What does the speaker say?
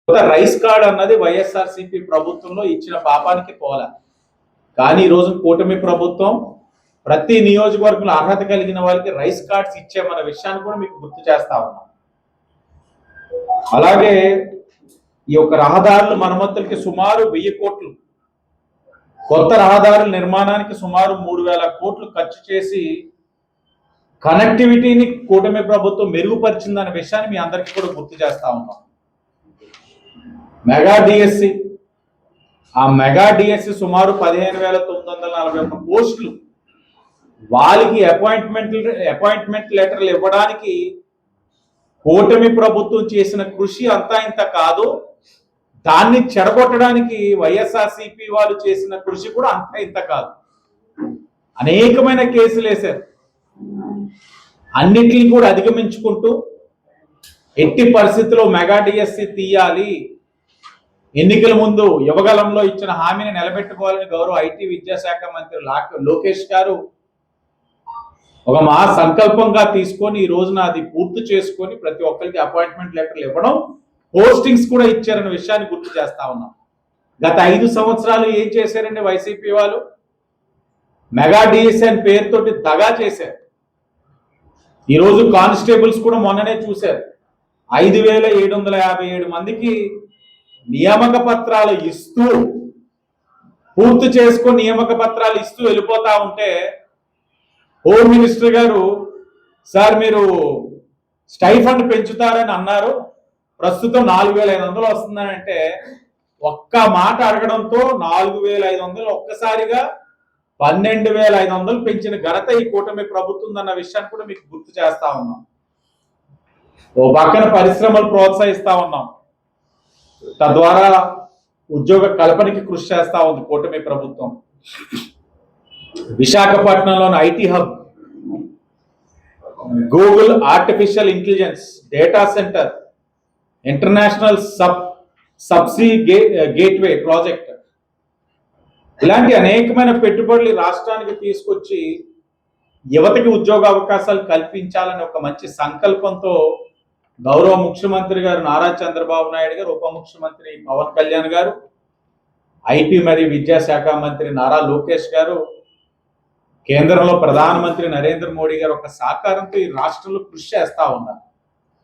Rice card అన్నది వైఎస్ఆర్సీపీ ప్రభుత్వంలో ఇచ్చిన పాపానికి పోలే. కానీ ఈరోజు కూటమి ప్రభుత్వం ప్రతి నియోజకవర్గంలో అర్హత కలిగిన వాళ్ళకి రైస్ కార్డ్స్ ఇచ్చామన్న విషయాన్ని కూడా మీకు గుర్తు చేస్తా ఉన్నాం. అలాగే ఈ యొక్క రహదారుల మరమ్మతులకి సుమారు 1000 కోట్లు, కొత్త రహదారుల నిర్మాణానికి సుమారు 3000 కోట్లు ఖర్చు చేసి కనెక్టివిటీని కూటమి ప్రభుత్వం మెరుగుపరిచిందన్న విషయాన్ని మీ అందరికీ కూడా గుర్తు చేస్తా ఉన్నాం. మెగా డిఎస్సి, ఆ మెగా డిఎస్సి సుమారు 15,941 పోస్టులు, వాళ్ళకి అపాయింట్మెంట్ లెటర్లు ఇవ్వడానికి కూటమి ప్రభుత్వం చేసిన కృషి అంతా ఇంత కాదు, దాన్ని చెడగొట్టడానికి వైఎస్ఆర్సీపీ వాళ్ళు చేసిన కృషి కూడా అంతా ఇంత కాదు. అనేకమైన కేసులు వేశారు. అన్నిటిని కూడా అధిగమించుకుంటూ ఎట్టి పరిస్థితుల్లో మెగా డిఎస్సి తీయాలి, ఎన్నికల ముందు యువగలంలో ఇచ్చిన హామీని నిలబెట్టుకోవాలని గౌరవ ఐటీ విద్యాశాఖ మంత్రి లోకేష్ గారు ఒక మహా సంకల్పంగా తీసుకొని ఈ రోజున అది పూర్తి చేసుకొని ప్రతి ఒక్కరికి అపాయింట్మెంట్ లెటర్లు ఇవ్వడం, పోస్టింగ్స్ కూడా ఇచ్చారన్న విషయాన్ని గుర్తు చేస్తా ఉన్నాం. గత 5 సంవత్సరాలు ఏం చేశారండి వైసీపీ వాళ్ళు? మెగా డిఎస్సి అని పేరుతోటి దగా చేశారు. ఈరోజు కానిస్టేబుల్స్ కూడా మొన్ననే చూశారు, 5,757 మందికి నియామక పత్రాలు ఇస్తూ పూర్తి చేసుకొని నియామక పత్రాలు ఇస్తూ వెళ్ళిపోతా ఉంటే హోమ్ మినిస్టర్ గారు, సార్ మీరు స్టైఫండ్ పెంచుతారని అన్నారు, ప్రస్తుతం 4,500 వస్తుందనంటే ఒక్క మాట అడగడంతో 4,500 ఒక్కసారిగా 12,500 పెంచిన ఘనత ఈ కూటమి ప్రభుత్వం అన్న విషయాన్ని కూడా మీకు గుర్తు చేస్తా ఉన్నాం. ఓ పక్కన పరిశ్రమలు ప్రోత్సహిస్తా ఉన్నాం, తద్వారా ఉద్యోగ కల్పనకి కృషి చేస్తా ఉంది కూటమి ప్రభుత్వం. విశాఖపట్నంలోని IT hub, Google artificial intelligence data centre, international subsea gateway project, ఇలాంటి అనేకమైన పెట్టుబడులు రాష్ట్రానికి తీసుకొచ్చి యువతకి ఉద్యోగ అవకాశాలు కల్పించాలని ఒక మంచి సంకల్పంతో గౌరవ ముఖ్యమంత్రి గారు నారా చంద్రబాబు నాయుడు గారు, ఉప ముఖ్యమంత్రి పవన్ కళ్యాణ్ గారు, ఐటీ మరియు విద్యాశాఖ మంత్రి నారా లోకేష్ గారు, కేంద్రంలో ప్రధానమంత్రి నరేంద్ర మోడీ గారు ఒక సహకారంతో ఈ రాష్ట్రంలో కృషి చేస్తా ఉన్నారు.